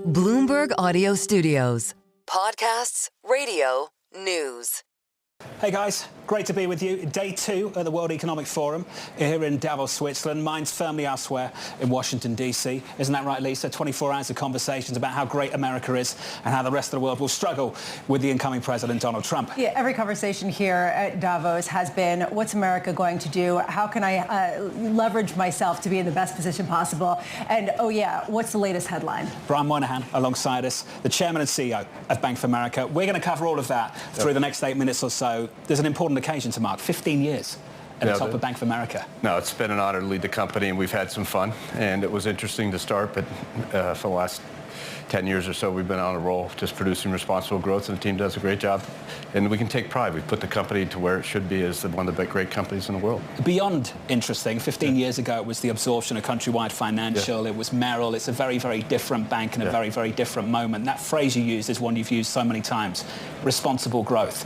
Bloomberg Audio Studios. Podcasts, radio, news. Hey guys, great to be with you. Day 2 at the World Economic Forum here in Davos, Switzerland. Mine's firmly elsewhere in Washington, D.C. Isn't that right, Lisa? 24 hours of conversations about how great America is and how the rest of the world will struggle with the incoming president, Donald Trump. Yeah, every conversation here at Davos has been, what's America going to do? How can I leverage myself to be in the best position possible? And, oh yeah, what's the latest headline? Brian Moynihan alongside us, the chairman and CEO of Bank of America. We're going to cover all of that through the next 8 minutes or so. There's an important occasion to mark, 15 years at the top of Bank of America. No, it's been an honor to lead the company, and we've had some fun. And it was interesting to start, but for the last 10 years or so, we've been on a roll just producing responsible growth, and the team does a great job. And we can take pride. We've put the company to where it should be as one of the great companies in the world. Beyond interesting, 15 years ago, it was the absorption of Countrywide Financial. It was Merrill. It's a very, very different bank in a very, very different moment. That phrase you used is one you've used so many times, responsible growth.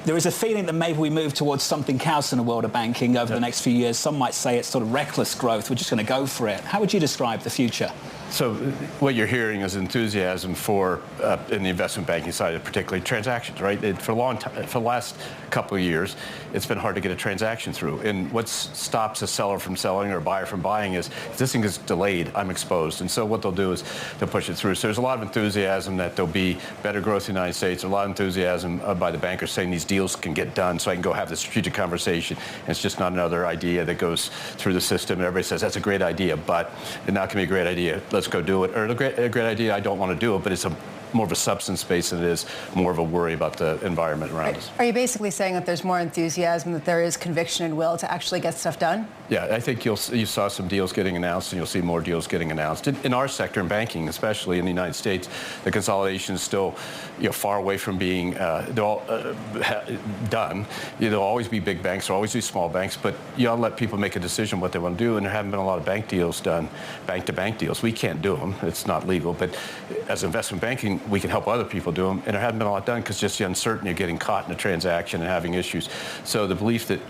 There is a feeling that maybe we move towards something else in the world of banking over the next few years. Some might say it's sort of reckless growth. We're just going to go for it. How would you describe the future? So what you're hearing is enthusiasm for, in the investment banking side, particularly transactions, right? For a long time, for the last couple of years, it's been hard to get a transaction through. And what stops a seller from selling or a buyer from buying is, if this thing is delayed, I'm exposed. And so what they'll do is they'll push it through. So there's a lot of enthusiasm that there'll be better growth in the United States, a lot of enthusiasm by the bankers saying these deals can get done so I can go have the strategic conversation. And it's just not another idea that goes through the system. And everybody says, that's a great idea, but it's not going to be a great idea. Let's go do it. Or a great idea, I don't want to do it, but it's more of a substance base than it is more of a worry about the environment around us. Are you basically saying that there's more enthusiasm, that there is conviction and will to actually get stuff done? Yeah, I think you saw some deals getting announced, and you'll see more deals getting announced. In our sector, in banking, especially in the United States, the consolidation is still far away from being done. There'll always be big banks, there'll always be small banks, but you ought to let people make a decision what they want to do, and there haven't been a lot of bank deals done, bank-to-bank deals. We can't do them. It's not legal, but as investment banking, we can help other people do them, and there hasn't been a lot done because just the uncertainty of getting caught in a transaction and having issues. So the belief that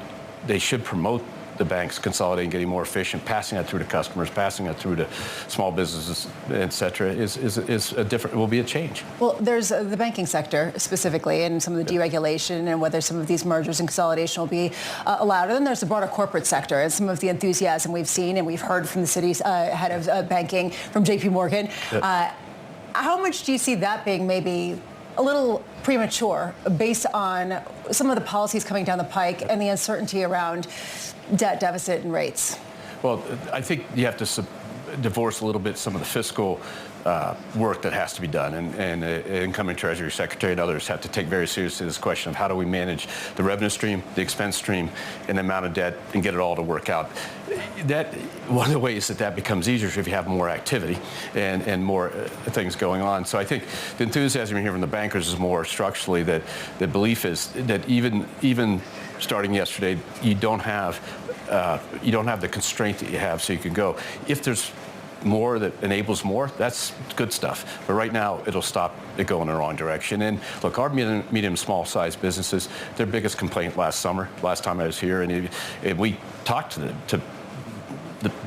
they should promote the banks consolidating, getting more efficient, passing that through to customers, passing that through to small businesses, et cetera, is a different, will be a change. Well, there's the banking sector specifically and some of the deregulation and whether some of these mergers and consolidation will be allowed. And then there's the broader corporate sector and some of the enthusiasm we've seen and we've heard from the city's head of banking from JP Morgan. How much do you see that being maybe a little premature based on some of the policies coming down the pike and the uncertainty around debt deficit and rates? Well, I think you have to divorce a little bit some of the fiscal work that has to be done, and incoming Treasury Secretary and others have to take very seriously this question of how do we manage the revenue stream, the expense stream, and the amount of debt, and get it all to work out. That one of the ways that becomes easier is if you have more activity and more things going on. So I think the enthusiasm here from the bankers is more structurally that the belief is that even starting yesterday, you don't have the constraint that you have, so you can go. If there's more that enables more, that's good stuff. But right now, it'll stop it going in the wrong direction. And look, our medium small sized businesses, their biggest complaint last time I was here, and we talked to the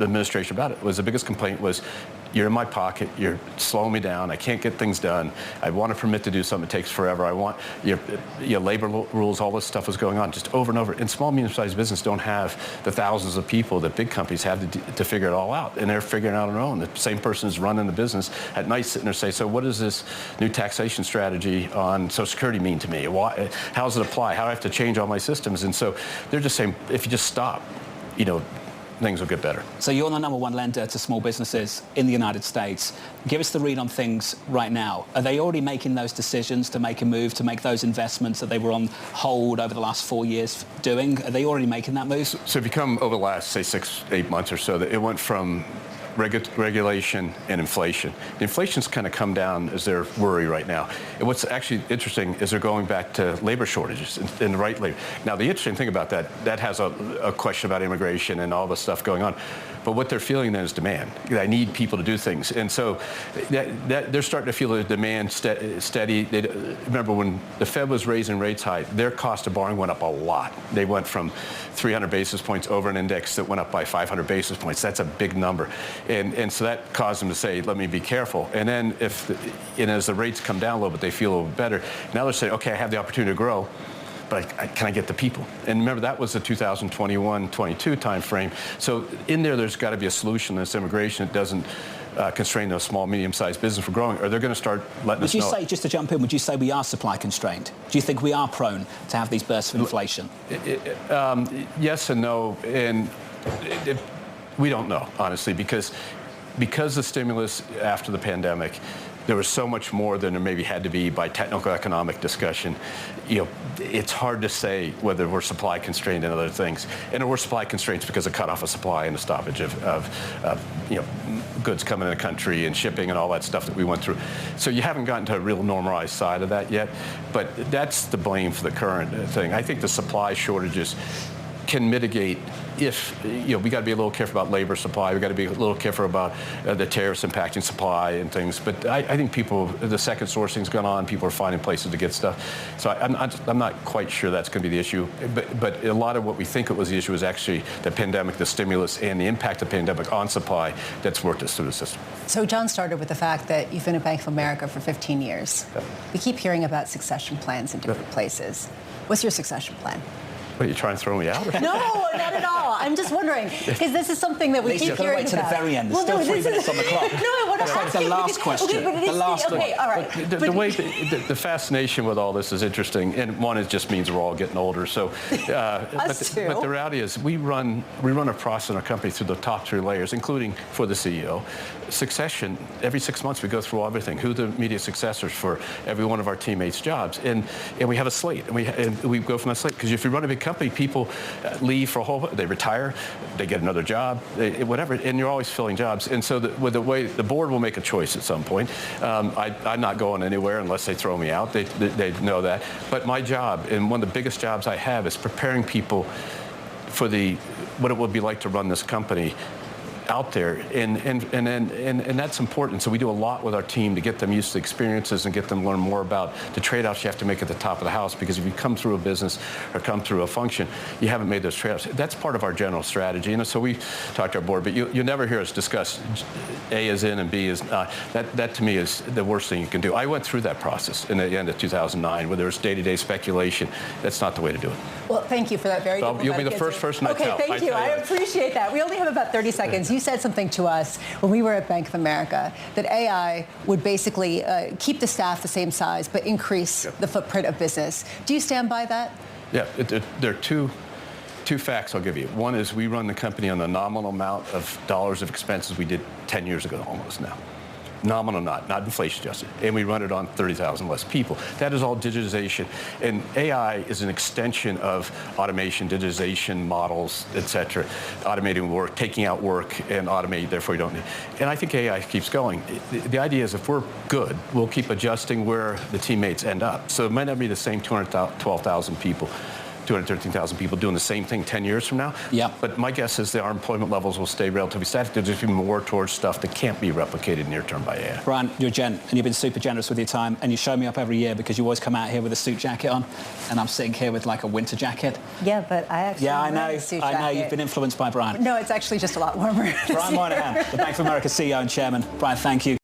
administration about it, was the biggest complaint was, you're in my pocket, you're slowing me down, I can't get things done, I want a permit to do something, it takes forever, I want your labor rules, all this stuff was going on just over and over. And small, medium-sized business don't have the thousands of people that big companies have to figure it all out, and they're figuring it out on their own. The same person is running the business at night sitting there saying, so what does this new taxation strategy on Social Security mean to me? How does it apply? How do I have to change all my systems? And so they're just saying, if you just stop, things will get better. So you're the number one lender to small businesses in the United States. Give us the read on things right now. Are they already making those decisions to make a move, to make those investments that they were on hold over the last 4 years doing? Are they already making that move? So if you come over the last, say, 6-8 months or so, that it went from regulation and inflation. The inflation's kind of come down as their worry right now. And what's actually interesting is they're going back to labor shortages and the right labor. Now, the interesting thing about that has a question about immigration and all the stuff going on. But what they're feeling then is demand. I need people to do things. And so they're starting to feel the demand steady. Remember, when the Fed was raising rates high, their cost of borrowing went up a lot. They went from 300 basis points over an index that went up by 500 basis points. That's a big number. And so that caused them to say, let me be careful. And then as the rates come down a little bit, they feel a little better. Now they're saying, okay, I have the opportunity to grow, but can I get the people? And remember, that was the 2021-22 time frame. So in there's got to be a solution to this immigration that doesn't constrain those small, medium-sized business from growing, or they're going to start letting us know. Would you say, just to jump in, would you say we are supply constrained? Do you think we are prone to have these bursts of inflation? Yes and no, and we don't know, honestly, because the stimulus after the pandemic, there was so much more than there maybe had to be by technical economic discussion. It's hard to say whether we're supply constrained and other things. And we're supply constraints because of cutoff of supply and the stoppage of goods coming in the country and shipping and all that stuff that we went through. So you haven't gotten to a real normalized side of that yet. But that's the blame for the current thing. I think the supply shortages can mitigate if, we got to be a little careful about labor supply. We got to be a little careful about the tariffs impacting supply and things. But I think the second sourcing's gone on. People are finding places to get stuff. So I'm not quite sure that's going to be the issue. But a lot of what we think it was the issue is actually the pandemic, the stimulus, and the impact of the pandemic on supply that's worked us through the system. So John started with the fact that you've been at Bank of America for 15 years. Yep. We keep hearing about succession plans in different places. What's your succession plan? What, are you trying to throw me out? No, not at all. I'm just wondering, because this is something that we keep hearing wait to the very end. There's still 3 minutes on the clock. No, I want to ask the last question. Okay, the last one. Okay, all right. The fascination with all this is interesting, and one, it just means we're all getting older. So, but the reality is, we run a process in our company through the top 3 layers, including for the CEO. Succession, every 6 months we go through everything, who the immediate successors for every one of our teammates' jobs, and we have a slate, and we go from that slate, because if you run a big company, people leave for they retire, they get another job, whatever, and you're always filling jobs. And so with the way the board will make a choice at some point. I'm not going anywhere unless they throw me out. They know that. But my job, and one of the biggest jobs I have, is preparing people for what it would be like to run this company out there, and that's important. So we do a lot with our team to get them used to the experiences and get them to learn more about the trade-offs you have to make at the top of the house, because if you come through a business or come through a function, you haven't made those trade-offs. That's part of our general strategy. And so we talk to our board, but you'll never hear us discuss A is in and B is not. That to me is the worst thing you can do. I went through that process in the end of 2009 where there was day-to-day speculation. That's not the way to do it. Well, thank you for that very You'll be the first person I tell. Okay, thank you. I appreciate that. We only have about 30 seconds. You said something to us when we were at Bank of America that AI would basically keep the staff the same size but increase the footprint of business. Do you stand by that? Yeah, there are two facts I'll give you. One is we run the company on the nominal amount of dollars of expenses we did 10 years ago almost now. Nominal, not inflation adjusted. And we run it on 30,000 less people. That is all digitization. And AI is an extension of automation, digitization, models, et cetera. Automating work, taking out work, and automate, therefore you don't need. And I think AI keeps going. The idea is if we're good, we'll keep adjusting where the teammates end up. So it might not be the same 212,000 people. 213,000 people doing the same thing 10 years from now. Yeah. But my guess is that our employment levels will stay relatively static. There's just more towards stuff that can't be replicated near term by AI. Brian, you're a gent, and you've been super generous with your time, and you show me up every year because you always come out here with a suit jacket on, and I'm sitting here with like a winter jacket. Yeah, but I actually I know. wear a suit jacket. I know you've been influenced by Brian. No, it's actually just a lot warmer. Brian Moynihan, the Bank of America CEO and Chairman. Brian, thank you.